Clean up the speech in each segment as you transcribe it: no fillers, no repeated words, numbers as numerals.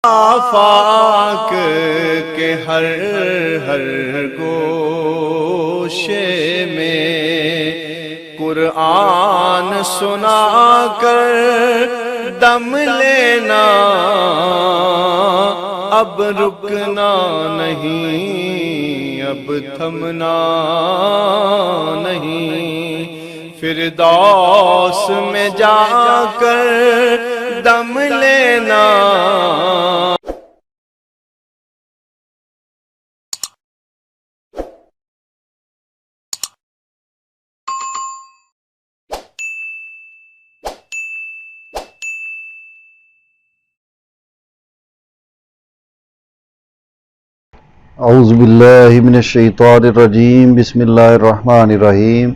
آفاق کے ہر ہر گوشے میں قرآن سنا کر دم لینا، اب رکنا نہیں، اب تھمنا نہیں، فردوس میں جا کر دم لینا۔ اعوذ باللہ من الشیطان الرجیم، بسم اللہ الرحمن الرحیم۔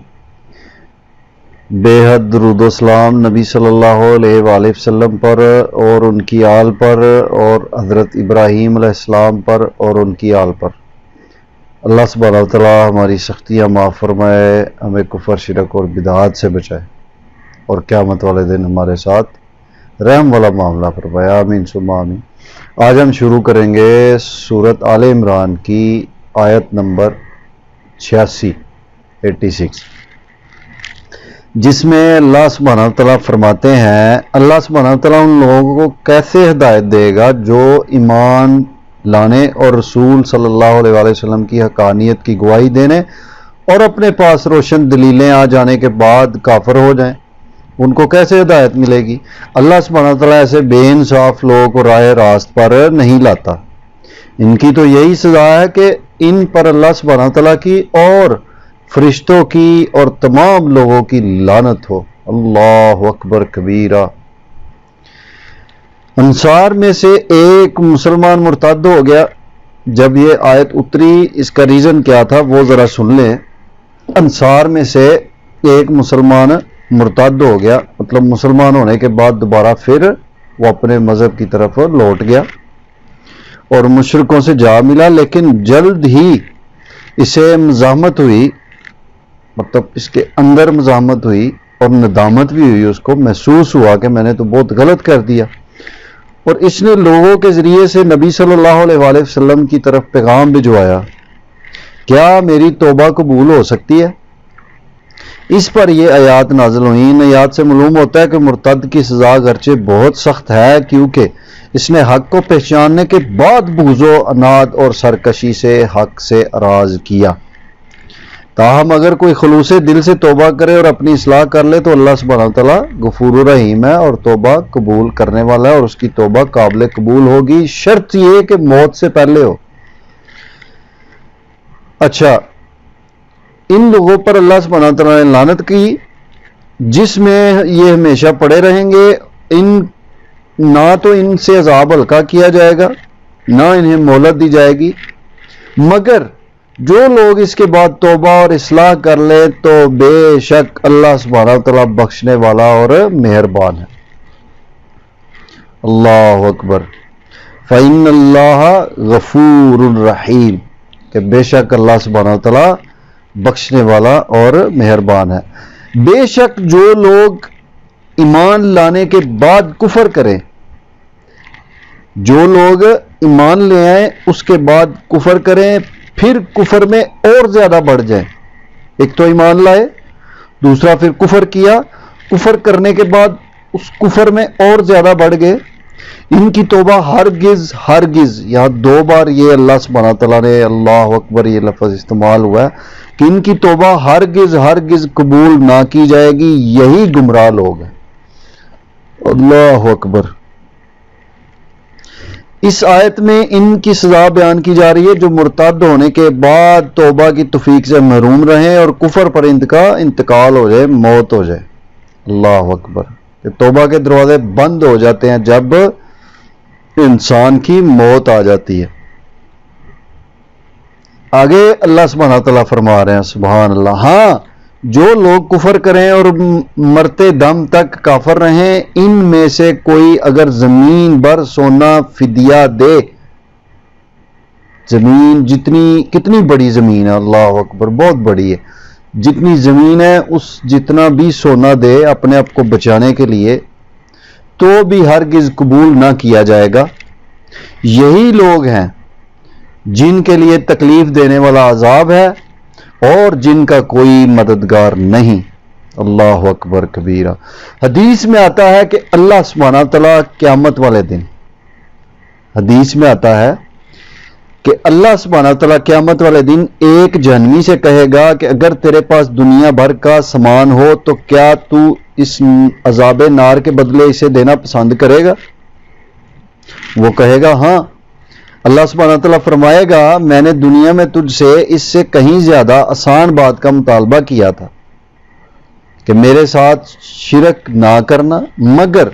بے حد درود و سلام نبی صلی اللہ علیہ وآلہ وسلم پر اور ان کی آل پر، اور حضرت ابراہیم علیہ السلام پر اور ان کی آل پر۔ اللہ سبحانہ و تعالی ہماری سختیاں معاف فرمائے، ہمیں کفر، شرک اور بدعات سے بچائے، اور قیامت والے دن ہمارے ساتھ رحم والا معاملہ فرمائے، آمین ثم آمین۔ آج ہم شروع کریں گے سورۃ آل عمران کی آیت نمبر 86، جس میں اللہ سبحانہ و تعالیٰ فرماتے ہیں، اللہ سبحانہ و تعالیٰ ان لوگوں کو کیسے ہدایت دے گا جو ایمان لانے اور رسول صلی اللہ علیہ وآلہ وسلم کی حقانیت کی گواہی دینے اور اپنے پاس روشن دلیلیں آ جانے کے بعد کافر ہو جائیں، ان کو کیسے ہدایت ملے گی؟ اللہ سبحانہ و تعالیٰ ایسے بے انصاف لوگوں کو راہ راست پر نہیں لاتا۔ ان کی تو یہی سزا ہے کہ ان پر اللہ سبحانہ و تعالیٰ کی اور فرشتوں کی اور تمام لوگوں کی لعنت ہو۔ اللہ اکبر کبیرہ۔ انصار میں سے ایک مسلمان مرتد ہو گیا۔ جب یہ آیت اتری، اس کا ریزن کیا تھا وہ ذرا سن لیں۔ انصار میں سے ایک مسلمان مرتد ہو گیا، مطلب مسلمان ہونے کے بعد دوبارہ پھر وہ اپنے مذہب کی طرف لوٹ گیا اور مشرکوں سے جا ملا، لیکن جلد ہی اسے مزاحمت ہوئی، مطلب اس کے اندر مزاحمت ہوئی اور ندامت بھی ہوئی، اس کو محسوس ہوا کہ میں نے تو بہت غلط کر دیا، اور اس نے لوگوں کے ذریعے سے نبی صلی اللہ علیہ وآلہ وسلم کی طرف پیغام بھجوایا، کیا میری توبہ قبول ہو سکتی ہے؟ اس پر یہ آیات نازل ہوئیں۔ ان آیات سے معلوم ہوتا ہے کہ مرتد کی سزا اگرچہ بہت سخت ہے، کیونکہ اس نے حق کو پہچاننے کے بعد بغض و عناد اور سرکشی سے حق سے اراض کیا۔ تاہم اگر کوئی خلوص دل سے توبہ کرے اور اپنی اصلاح کر لے تو اللہ سبحانہ وتعالی غفور الرحیم ہے اور توبہ قبول کرنے والا ہے، اور اس کی توبہ قابل قبول ہوگی، شرط یہ کہ موت سے پہلے ہو۔ اچھا، ان لوگوں پر اللہ سبحانہ وتعالی نے لعنت کی، جس میں یہ ہمیشہ پڑے رہیں گے۔ نہ تو ان سے عذاب ہلکا کیا جائے گا، نہ انہیں مہلت دی جائے گی، مگر جو لوگ اس کے بعد توبہ اور اصلاح کر لے تو بے شک اللہ سبحانہ وتعالی بخشنے والا اور مہربان ہے۔ اللہ اکبر۔ فَإِنَّ اللَّهَ غَفُورٌ رَحِيمٌ، کہ بے شک اللہ سبحانہ وتعالی بخشنے والا اور مہربان ہے۔ بے شک جو لوگ ایمان لانے کے بعد کفر کریں، جو لوگ ایمان لے آئیں اس کے بعد کفر کریں، پھر کفر میں اور زیادہ بڑھ جائیں، ایک تو ایمان لائے، دوسرا پھر کفر کیا، کفر کرنے کے بعد اس کفر میں اور زیادہ بڑھ گئے، ان کی توبہ ہرگز ہرگز، یہاں دو بار یہ اللہ سبحانہ تعالیٰ نے اللہ اکبر یہ لفظ استعمال ہوا ہے کہ ان کی توبہ ہرگز ہرگز قبول نہ کی جائے گی، یہی گمراہ لوگ ہیں۔ اللہ اکبر۔ اس آیت میں ان کی سزا بیان کی جا رہی ہے جو مرتد ہونے کے بعد توبہ کی توفیق سے محروم رہیں اور کفر پر ان کا انتقال ہو جائے، موت ہو جائے۔ اللہ اکبر۔ کہ توبہ کے دروازے بند ہو جاتے ہیں جب انسان کی موت آ جاتی ہے۔ آگے اللہ سبحانہ تعالیٰ فرما رہے ہیں، سبحان اللہ، ہاں جو لوگ کفر کریں اور مرتے دم تک کافر رہیں، ان میں سے کوئی اگر زمین بھر سونا فدیہ دے، زمین کتنی بڑی زمین ہے، اللہ اکبر، بہت بڑی ہے، جتنی زمین ہے اس جتنا بھی سونا دے اپنے آپ کو بچانے کے لیے، تو بھی ہرگز قبول نہ کیا جائے گا۔ یہی لوگ ہیں جن کے لیے تکلیف دینے والا عذاب ہے اور جن کا کوئی مددگار نہیں۔ اللہ اکبر کبیرہ۔ حدیث میں آتا ہے کہ اللہ سبحانہ تعالیٰ قیامت والے دن، حدیث میں آتا ہے کہ اللہ سبحانہ تعالیٰ قیامت والے دن ایک جہنمی سے کہے گا کہ اگر تیرے پاس دنیا بھر کا سامان ہو تو کیا تو اس عذاب نار کے بدلے اسے دینا پسند کرے گا؟ وہ کہے گا ہاں۔ اللہ سبحانہ تعالیٰ فرمائے گا میں نے دنیا میں تجھ سے اس سے کہیں زیادہ آسان بات کا مطالبہ کیا تھا کہ میرے ساتھ شرک نہ کرنا، مگر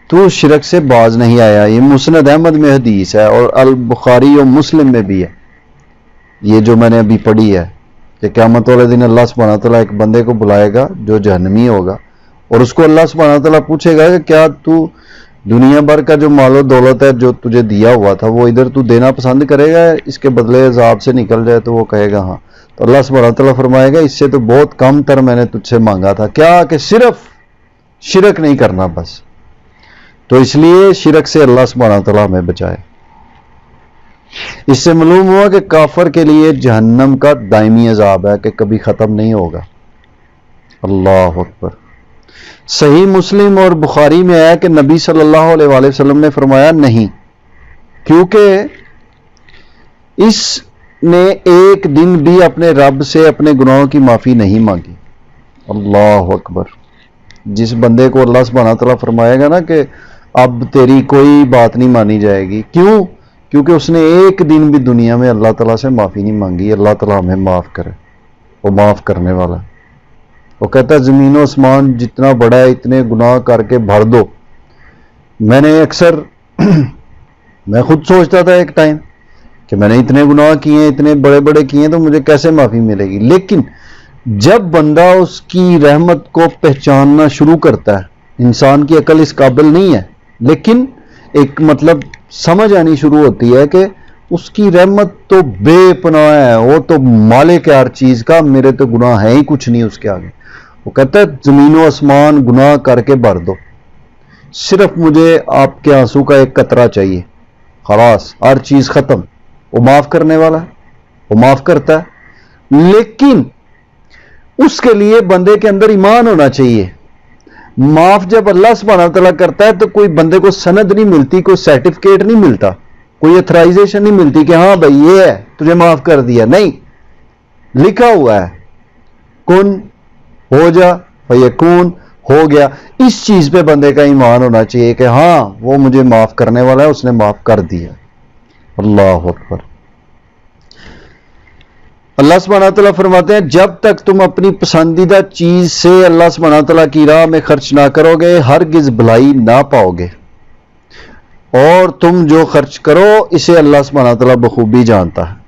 تو شرک سے باز نہیں آیا۔ یہ مسند احمد میں حدیث ہے اور البخاری و مسلم میں بھی ہے، یہ جو میں نے ابھی پڑھی ہے کہ قیامت والے دن اللہ سبحانہ تعالیٰ ایک بندے کو بلائے گا جو جہنمی ہوگا، اور اس کو اللہ سبحانہ تعالیٰ پوچھے گا کہ کیا تو دنیا بھر کا جو مال و دولت ہے جو تجھے دیا ہوا تھا وہ ادھر تو دینا پسند کرے گا، اس کے بدلے عذاب سے نکل جائے؟ تو وہ کہے گا ہاں۔ تو اللہ سبحانہ تعالیٰ فرمائے گا اس سے تو بہت کم تر میں نے تجھ سے مانگا تھا، کیا کہ صرف شرک نہیں کرنا بس۔ تو اس لیے شرک سے اللہ سبحانہ تعالیٰ ہمیں بچائے۔ اس سے معلوم ہوا کہ کافر کے لیے جہنم کا دائمی عذاب ہے کہ کبھی ختم نہیں ہوگا۔ اللہ اکبر۔ صحیح مسلم اور بخاری میں آیا کہ نبی صلی اللہ علیہ وآلہ وسلم نے فرمایا نہیں، کیونکہ اس نے ایک دن بھی اپنے رب سے اپنے گناہوں کی معافی نہیں مانگی۔ اللہ اکبر۔ جس بندے کو اللہ سبحانہ تعالیٰ فرمائے گا نا کہ اب تیری کوئی بات نہیں مانی جائے گی، کیوں؟ کیونکہ اس نے ایک دن بھی دنیا میں اللہ تعالیٰ سے معافی نہیں مانگی۔ اللہ تعالیٰ ہمیں معاف کرے، وہ معاف کرنے والا ہے۔ وہ کہتا ہے زمین و آسمان جتنا بڑا ہے اتنے گناہ کر کے بھر دو۔ میں نے اکثر میں خود سوچتا تھا ایک ٹائم کہ میں نے اتنے گناہ کیے ہیں، اتنے بڑے بڑے کیے ہیں، تو مجھے کیسے معافی ملے گی؟ لیکن جب بندہ اس کی رحمت کو پہچاننا شروع کرتا ہے، انسان کی عقل اس قابل نہیں ہے، لیکن ایک مطلب سمجھ آنی شروع ہوتی ہے کہ اس کی رحمت تو بے پناہ ہے، وہ تو مالک ہے ہر چیز کا، میرے تو گناہ ہے ہی کچھ نہیں اس کے آگے۔ وہ کہتا ہے زمین و آسمان گناہ کر کے بھر دو، صرف مجھے آپ کے آنسو کا ایک قطرہ چاہیے، خلاص ہر چیز ختم۔ وہ معاف کرنے والا ہے، وہ معاف کرتا ہے، لیکن اس کے لیے بندے کے اندر ایمان ہونا چاہیے۔ معاف جب اللہ سبحانہ تعالیٰ کرتا ہے تو کوئی بندے کو سند نہیں ملتی، کوئی سرٹیفکیٹ نہیں ملتا، کوئی اتھرائزیشن نہیں ملتی کہ ہاں بھائی یہ ہے تجھے معاف کر دیا، نہیں، لکھا ہوا ہے کن ہو جا فیکون، ہو گیا۔ اس چیز پہ بندے کا ایمان ہونا چاہیے کہ ہاں وہ مجھے معاف کرنے والا ہے، اس نے معاف کر دیا۔ اللہ اکبر۔ اللہ سبحانہ تعالیٰ فرماتے ہیں جب تک تم اپنی پسندیدہ چیز سے اللہ سبحانہ تعالیٰ کی راہ میں خرچ نہ کرو گے ہرگز بھلائی نہ پاؤ گے، اور تم جو خرچ کرو اسے اللہ سبحانہ تعالیٰ بخوبی جانتا ہے۔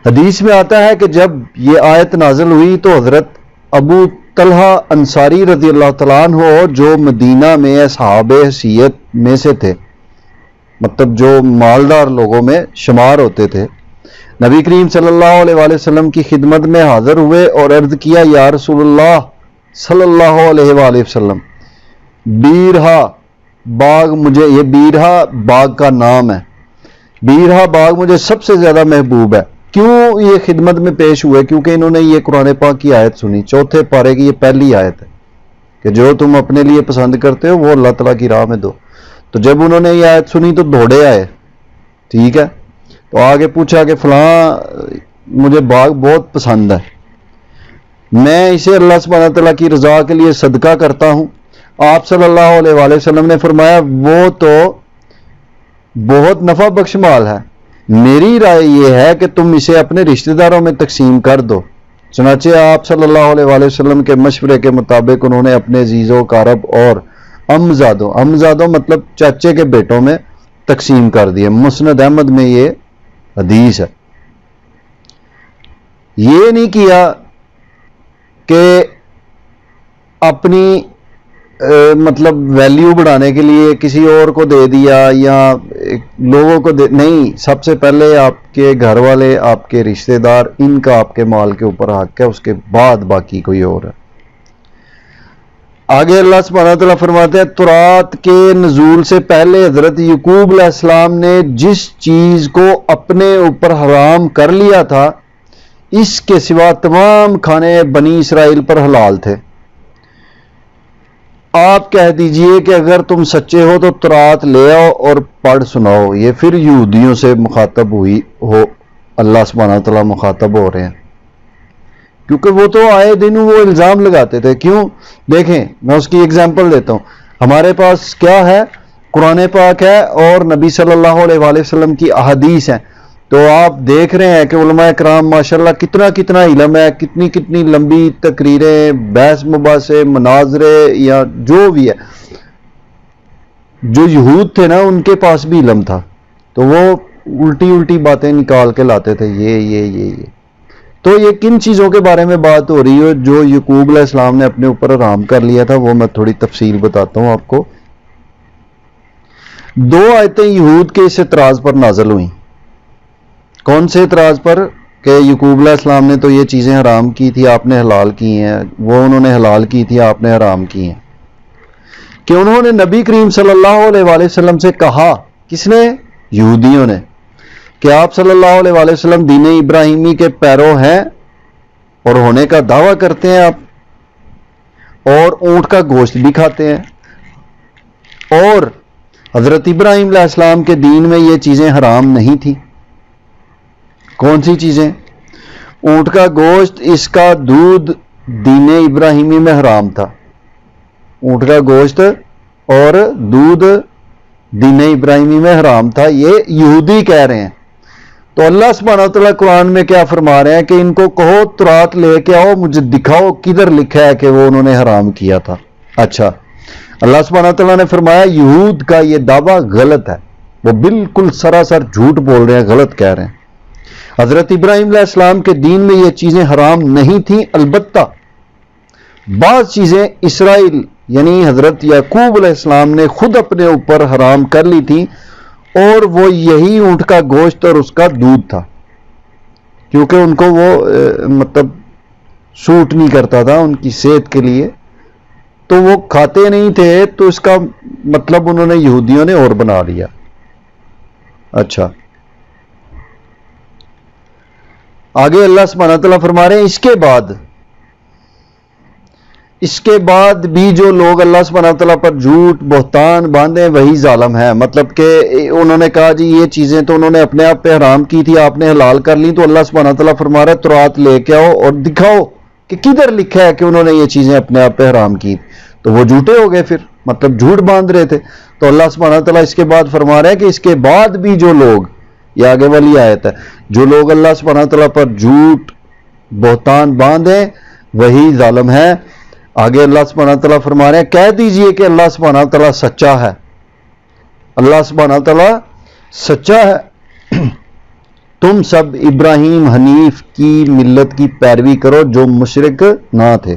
حدیث میں آتا ہے کہ جب یہ آیت نازل ہوئی تو حضرت ابو طلحہ انصاری رضی اللہ تعالیٰ عنہ جو مدینہ میں اصحاب حیثیت میں سے تھے، مطلب جو مالدار لوگوں میں شمار ہوتے تھے، نبی کریم صلی اللہ علیہ وآلہ وسلم کی خدمت میں حاضر ہوئے اور عرض کیا یا رسول اللہ صلی اللہ علیہ وآلہ وسلم، بیرہا باغ مجھے، یہ بیرہا باغ کا نام ہے، بیرہا باغ مجھے سب سے زیادہ محبوب ہے۔ کیوں یہ خدمت میں پیش ہوئے؟ کیونکہ انہوں نے یہ قرآن پاک کی آیت سنی، چوتھے پارے کی یہ پہلی آیت ہے کہ جو تم اپنے لیے پسند کرتے ہو وہ اللہ تعالیٰ کی راہ میں دو۔ تو جب انہوں نے یہ آیت سنی تو دوڑے آئے، ٹھیک ہے، تو آگے پوچھا کہ فلاں مجھے باغ بہت پسند ہے، میں اسے اللہ سبحانہ تعالیٰ کی رضا کے لیے صدقہ کرتا ہوں۔ آپ صلی اللہ علیہ وآلہ وسلم نے فرمایا وہ تو بہت نفع بخش مال ہے، میری رائے یہ ہے کہ تم اسے اپنے رشتہ داروں میں تقسیم کر دو۔ چنانچہ آپ صلی اللہ علیہ وآلہ وسلم کے مشورے کے مطابق انہوں نے اپنے عزیزوں، قارب اور امزادوں مطلب چاچے کے بیٹوں میں تقسیم کر دیے۔ مسند احمد میں یہ حدیث ہے۔ یہ نہیں کیا کہ اپنی مطلب ویلیو بڑھانے کے لیے کسی اور کو دے دیا یا لوگوں کو نہیں، سب سے پہلے آپ کے گھر والے، آپ کے رشتہ دار، ان کا آپ کے مال کے اوپر حق ہے، اس کے بعد باقی کوئی اور ہے۔ آگے اللہ سبحانہ وتعالیٰ فرماتے ہیں تورات کے نزول سے پہلے حضرت یعقوب علیہ السلام نے جس چیز کو اپنے اوپر حرام کر لیا تھا اس کے سوا تمام کھانے بنی اسرائیل پر حلال تھے۔ آپ کہہ دیجئے کہ اگر تم سچے ہو تو تورات لے آؤ اور پڑھ سناؤ۔ یہ پھر یہودیوں سے مخاطب ہو اللہ سبحانہ وتعالیٰ مخاطب ہو رہے ہیں، کیونکہ وہ تو آئے دن وہ الزام لگاتے تھے۔ کیوں؟ دیکھیں میں اس کی ایگزامپل دیتا ہوں۔ ہمارے پاس کیا ہے؟ قرآن پاک ہے اور نبی صلی اللہ علیہ وآلہ وسلم کی احادیث ہیں۔ تو آپ دیکھ رہے ہیں کہ علماء کرام ماشاءاللہ کتنا علم ہے، کتنی لمبی تقریریں، بحث مباحثے، مناظرے یا جو بھی ہے۔ جو یہود تھے نا ان کے پاس بھی علم تھا، تو وہ الٹی باتیں نکال کے لاتے تھے، یہ تو یہ کن چیزوں کے بارے میں بات ہو رہی ہے جو یعقوب علیہ السلام نے اپنے اوپر حرام کر لیا تھا، وہ میں تھوڑی تفصیل بتاتا ہوں آپ کو۔ 2 آیتیں یہود کے اس اعتراض پر نازل ہوئیں۔ کون سے اعتراض پر؟ کہ یعقوب علیہ السلام نے تو یہ چیزیں حرام کی تھی، آپ نے حلال کی ہیں، وہ انہوں نے حلال کی تھی، آپ نے حرام کی ہیں۔ کہ انہوں نے نبی کریم صلی اللہ علیہ وآلہ وسلم سے کہا، کس نے؟ یہودیوں نے، کہ آپ صلی اللہ علیہ وآلہ وسلم دین ابراہیمی کے پیرو ہیں اور ہونے کا دعویٰ کرتے ہیں آپ، اور اونٹ کا گوشت بھی کھاتے ہیں، اور حضرت ابراہیم علیہ السلام کے دین میں یہ چیزیں حرام نہیں تھیں۔ کون سی چیزیں؟ اونٹ کا گوشت، اس کا دودھ دین ابراہیمی میں حرام تھا۔ اونٹ کا گوشت اور دودھ دین ابراہیمی میں حرام تھا، یہ یہودی کہہ رہے ہیں۔ تو اللہ سبحانہ وتعالیٰ قرآن میں کیا فرما رہے ہیں کہ ان کو کہو تورات لے کے آؤ، مجھے دکھاؤ کدھر لکھا ہے کہ وہ انہوں نے حرام کیا تھا۔ اچھا، اللہ سبحانہ وتعالیٰ نے فرمایا یہود کا یہ دعویٰ غلط ہے، وہ بالکل سراسر جھوٹ بول رہے ہیں، غلط کہہ رہے ہیں۔ حضرت ابراہیم علیہ السلام کے دین میں یہ چیزیں حرام نہیں تھیں، البتہ بعض چیزیں اسرائیل یعنی حضرت یعقوب علیہ السلام نے خود اپنے اوپر حرام کر لی تھی، اور وہ یہی اونٹ کا گوشت اور اس کا دودھ تھا، کیونکہ ان کو وہ مطلب سوٹ نہیں کرتا تھا ان کی صحت کے لیے، تو وہ کھاتے نہیں تھے، تو اس کا مطلب انہوں نے یہودیوں نے اور بنا لیا۔ اچھا، آگے اللہ سبحانہ تعالیٰ فرما رہے ہیں اس کے بعد بھی جو لوگ اللہ سبحانہ تعالیٰ پر جھوٹ بہتان باندھیں وہی ظالم ہے۔ مطلب کہ انہوں نے کہا جی یہ چیزیں تو انہوں نے اپنے آپ پہ حرام کی تھی، آپ نے حلال کر لی، تو اللہ سبحانہ تعالیٰ فرما رہا ہے تورات لے کے آؤ اور دکھاؤ کہ کدھر لکھا ہے کہ انہوں نے یہ چیزیں اپنے آپ پہ حرام کی۔ تو وہ جھوٹے ہو گئے، پھر مطلب جھوٹ باندھ رہے تھے۔ تو اللہ سبحانہ تعالیٰ اس کے بعد فرما رہا ہے کہ اس کے بعد بھی جو لوگ، یہ آگے والی آیت ہے، جو لوگ اللہ سبحانہ تعالیٰ پر جھوٹ بہتان باندھیں وہی ظالم ہے۔ آگے اللہ سبحانہ تعالیٰ فرما رہے ہیں کہہ دیجئے کہ اللہ سبحانہ تعالیٰ سچا ہے، اللہ سبحانہ تعالیٰ سچا ہے، تم سب ابراہیم حنیف کی ملت کی پیروی کرو جو مشرک نہ تھے،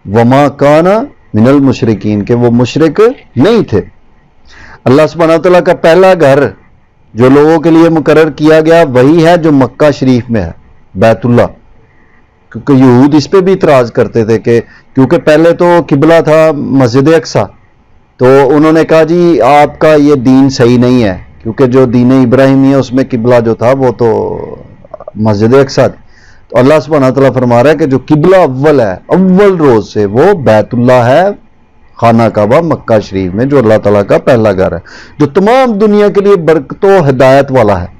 وما کان من المشرکین، کہ وہ مشرک نہیں تھے۔ اللہ سبحانہ تعالیٰ کا پہلا گھر جو لوگوں کے لیے مقرر کیا گیا وہی ہے جو مکہ شریف میں ہے، بیت اللہ، کیونکہ یہود اس پہ بھی اعتراض کرتے تھے کہ کیونکہ پہلے تو قبلہ تھا مسجد اقصی، تو انہوں نے کہا جی آپ کا یہ دین صحیح نہیں ہے، کیونکہ جو دین ابراہیمی ہے اس میں قبلہ جو تھا وہ تو مسجد اقصی تھی۔ تو اللہ سبحانہ تعالیٰ فرما رہا ہے کہ جو قبلہ اول ہے، اول روز سے، وہ بیت اللہ ہے، خانہ کعبہ مکہ شریف میں، جو اللہ تعالیٰ کا پہلا گھر ہے، جو تمام دنیا کے لیے برکت و ہدایت والا ہے،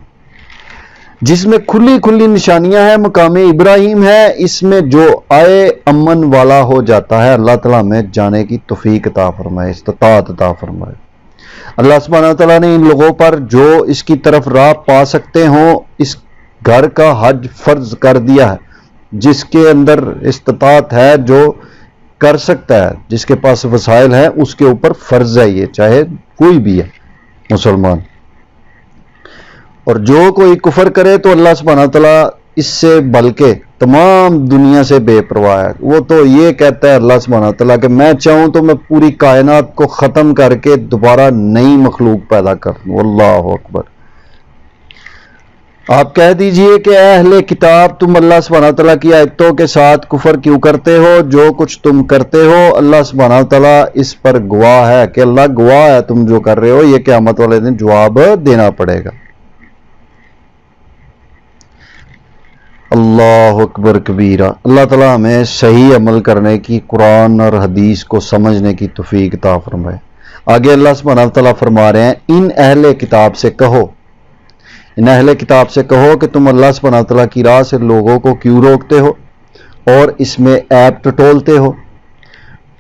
جس میں کھلی نشانیاں ہیں، مقام ابراہیم ہے، اس میں جو آئے امن والا ہو جاتا ہے۔ اللہ تعالیٰ میں جانے کی توفیق عطا فرمائے، استطاعت عطا فرمائے۔ اللہ سبحانہ تعالیٰ نے ان لوگوں پر جو اس کی طرف راہ پا سکتے ہوں اس گھر کا حج فرض کر دیا ہے، جس کے اندر استطاعت ہے، جو کر سکتا ہے، جس کے پاس وسائل ہیں، اس کے اوپر فرض ہے یہ، چاہے کوئی بھی ہے مسلمان۔ اور جو کوئی کفر کرے تو اللہ سبحانہ تعالیٰ اس سے بلکہ تمام دنیا سے بے پرواہ ہے۔ وہ تو یہ کہتا ہے اللہ سبحانہ تعالیٰ کہ میں چاہوں تو میں پوری کائنات کو ختم کر کے دوبارہ نئی مخلوق پیدا کر دوں۔ اللہ اکبر۔ آپ کہہ دیجئے کہ اے اہل کتاب تم اللہ سبحانہ تعالیٰ کی آیتوں کے ساتھ کفر کیوں کرتے ہو؟ جو کچھ تم کرتے ہو اللہ سبحانہ تعالیٰ اس پر گواہ ہے کہ اللہ گواہ ہے تم جو کر رہے ہو، یہ قیامت والے دن جواب دینا پڑے گا۔ اللہ اکبر کبیرہ۔ اللہ تعالیٰ ہمیں صحیح عمل کرنے کی، قرآن اور حدیث کو سمجھنے کی توفیق عطا فرمائے۔ آگے اللہ سبحانہ تعالیٰ فرما رہے ہیں ان اہل کتاب سے کہو، ان اہل کتاب سے کہو کہ تم اللہ سبحانہ تعالیٰ کی راہ سے لوگوں کو کیوں روکتے ہو اور اس میں عیب ٹٹولتے ہو،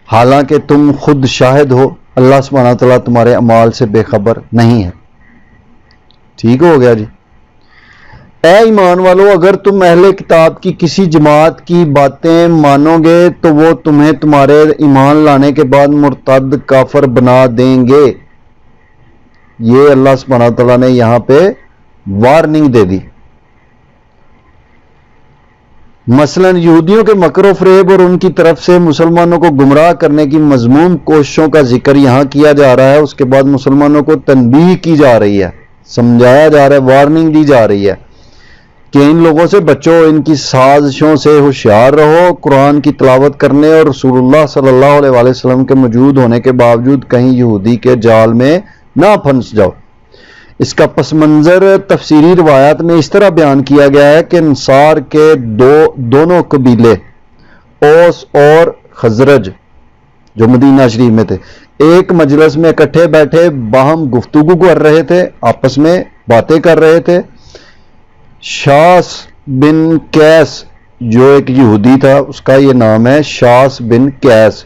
حالانکہ تم خود شاہد ہو اللہ سبحانہ تعالیٰ تمہارے اعمال سے بے خبر نہیں ہے۔ ٹھیک ہو گیا جی۔ اے ایمان والو، اگر تم اہل کتاب کی کسی جماعت کی باتیں مانو گے تو وہ تمہیں تمہارے ایمان لانے کے بعد مرتد کافر بنا دیں گے۔ یہ اللہ سبحانہ تعالیٰ نے یہاں پہ وارننگ دے دی۔ مثلا یہودیوں کے مکر و فریب اور ان کی طرف سے مسلمانوں کو گمراہ کرنے کی مذموم کوششوں کا ذکر یہاں کیا جا رہا ہے، اس کے بعد مسلمانوں کو تنبیہ کی جا رہی ہے، سمجھایا جا رہا ہے، وارننگ دی جا رہی ہے کہ ان لوگوں سے بچو، ان کی سازشوں سے ہوشیار رہو، قرآن کی تلاوت کرنے اور رسول اللہ صلی اللہ علیہ وآلہ وسلم کے موجود ہونے کے باوجود کہیں یہودی کے جال میں نہ پھنس جاؤ۔ اس کا پس منظر تفسیری روایات میں اس طرح بیان کیا گیا ہے کہ انصار کے دونوں قبیلے اوس اور خزرج جو مدینہ شریف میں تھے ایک مجلس میں اکٹھے بیٹھے باہم گفتگو کر رہے تھے، آپس میں باتیں کر رہے تھے۔ شاس بن قیس جو ایک یہودی تھا، اس کا یہ نام ہے شاس بن قیس،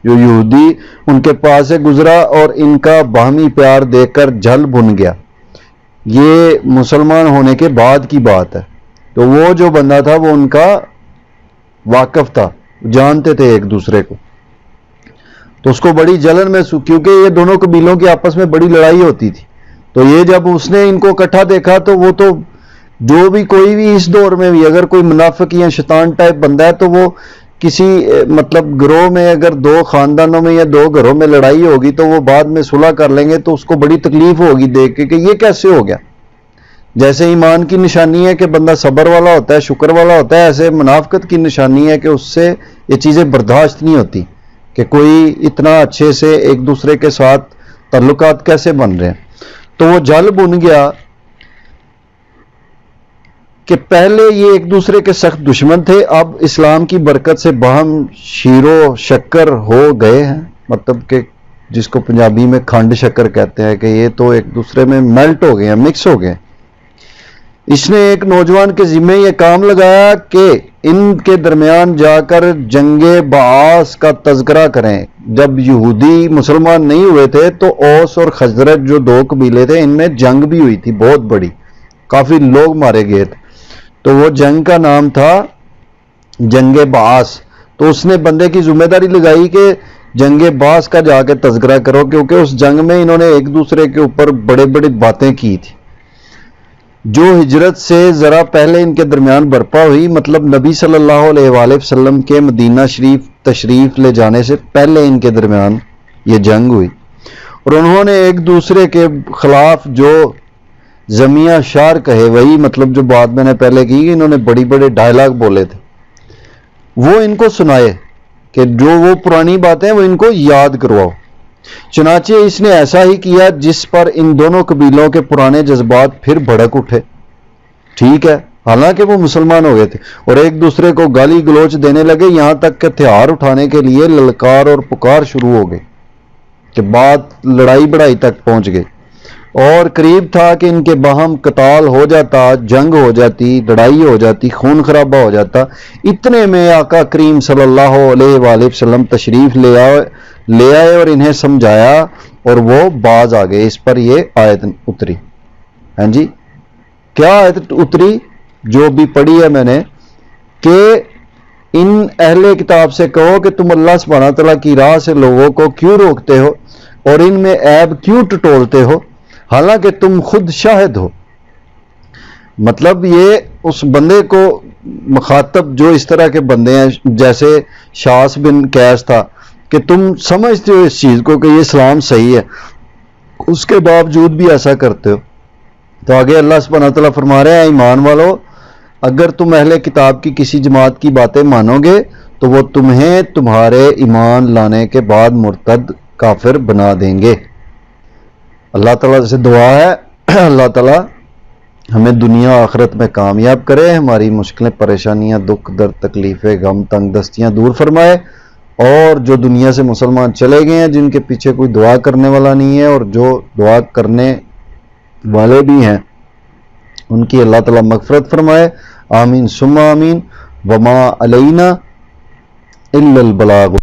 جو یہودی ان کے پاس سے گزرا اور ان کا باہمی پیار دیکھ کر جھل بھن گیا۔ یہ مسلمان ہونے کے بعد کی بات ہے، تو وہ جو بندہ تھا وہ ان کا واقف تھا، جانتے تھے ایک دوسرے کو، تو اس کو بڑی جلن محسوس، کیونکہ یہ دونوں قبیلوں کی آپس میں بڑی لڑائی ہوتی تھی، تو یہ جب اس نے ان کو اکٹھا دیکھا تو وہ تو جو بھی کوئی بھی اس دور میں بھی اگر کوئی منافق یا شیطان ٹائپ بندہ ہے تو وہ کسی مطلب گروہ میں اگر دو خاندانوں میں یا دو گھروں میں لڑائی ہوگی تو وہ بعد میں صلح کر لیں گے، تو اس کو بڑی تکلیف ہوگی دیکھ کے کہ یہ کیسے ہو گیا۔ جیسے ایمان کی نشانی ہے کہ بندہ صبر والا ہوتا ہے، شکر والا ہوتا ہے، ایسے منافقت کی نشانی ہے کہ اس سے یہ چیزیں برداشت نہیں ہوتی کہ کوئی اتنا اچھے سے ایک دوسرے کے ساتھ تعلقات کیسے بن رہے ہیں۔ تو وہ جل بن گیا کہ پہلے یہ ایک دوسرے کے سخت دشمن تھے، اب اسلام کی برکت سے باہم شیر و شکر ہو گئے ہیں، مطلب کہ جس کو پنجابی میں کھنڈ شکر کہتے ہیں کہ یہ تو ایک دوسرے میں میلٹ ہو گئے ہیں، مکس ہو گئے۔ اس نے ایک نوجوان کے ذمہ یہ کام لگایا کہ ان کے درمیان جا کر جنگ بعاث کا تذکرہ کریں۔ جب یہودی مسلمان نہیں ہوئے تھے تو اوس اور خزرج جو دو قبیلے تھے ان میں جنگ بھی ہوئی تھی بہت بڑی، کافی لوگ مارے گئے تھے، تو وہ جنگ کا نام تھا جنگ بعاث۔ تو اس نے بندے کی ذمہ داری لگائی کہ جنگ بعاث کا جا کے تذکرہ کرو، کیونکہ اس جنگ میں انہوں نے ایک دوسرے کے اوپر بڑے بڑے باتیں کی تھی جو ہجرت سے ذرا پہلے ان کے درمیان برپا ہوئی، مطلب نبی صلی اللہ علیہ وآلہ وسلم کے مدینہ شریف تشریف لے جانے سے پہلے ان کے درمیان یہ جنگ ہوئی، اور انہوں نے ایک دوسرے کے خلاف جو زمیاں شار کہے، وہی مطلب جو بات میں نے پہلے کی، انہوں نے بڑی بڑے ڈائلاگ بولے تھے، وہ ان کو سنائے کہ جو وہ پرانی باتیں وہ ان کو یاد کرواؤ۔ چنانچہ اس نے ایسا ہی کیا جس پر ان دونوں قبیلوں کے پرانے جذبات پھر بھڑک اٹھے۔ ٹھیک ہے، حالانکہ وہ مسلمان ہو گئے تھے، اور ایک دوسرے کو گالی گلوچ دینے لگے، یہاں تک کہ ہتھیار اٹھانے کے لیے للکار اور پکار شروع ہو گئی کہ بات لڑائی بڑائی تک پہنچ گئی، اور قریب تھا کہ ان کے باہم قتال ہو جاتا، جنگ ہو جاتی، لڑائی ہو جاتی، خون خرابہ ہو جاتا۔ اتنے میں آقا کریم صلی اللہ علیہ وآلہ وسلم تشریف لے آئے اور انہیں سمجھایا اور وہ باز آ گئے۔ اس پر یہ آیت اتری۔ ہاں جی، کیا آیت اتری؟ جو بھی پڑھی ہے میں نے، کہ ان اہل کتاب سے کہو کہ تم اللہ سبحانہ تعالیٰ کی راہ سے لوگوں کو کیوں روکتے ہو اور ان میں عیب کیوں ٹٹولتے ہو، حالانکہ تم خود شاہد ہو۔ مطلب یہ اس بندے کو مخاطب جو اس طرح کے بندے ہیں جیسے شاس بن قیس تھا کہ تم سمجھتے ہو اس چیز کو کہ یہ اسلام صحیح ہے، اس کے باوجود بھی ایسا کرتے ہو۔ تو آگے اللہ سبحانہ تعالیٰ فرما رہے ہیں ایمان والو اگر تم اہل کتاب کی کسی جماعت کی باتیں مانو گے تو وہ تمہیں تمہارے ایمان لانے کے بعد مرتد کافر بنا دیں گے۔ اللہ تعالیٰ سے دعا ہے اللہ تعالیٰ ہمیں دنیا و آخرت میں کامیاب کرے، ہماری مشکلیں پریشانیاں دکھ درد تکلیفیں غم تنگ دستیاں دور فرمائے، اور جو دنیا سے مسلمان چلے گئے ہیں جن کے پیچھے کوئی دعا کرنے والا نہیں ہے اور جو دعا کرنے والے بھی ہیں ان کی اللہ تعالیٰ مغفرت فرمائے، آمین ثم آمین، وما علینا الا البلاغ۔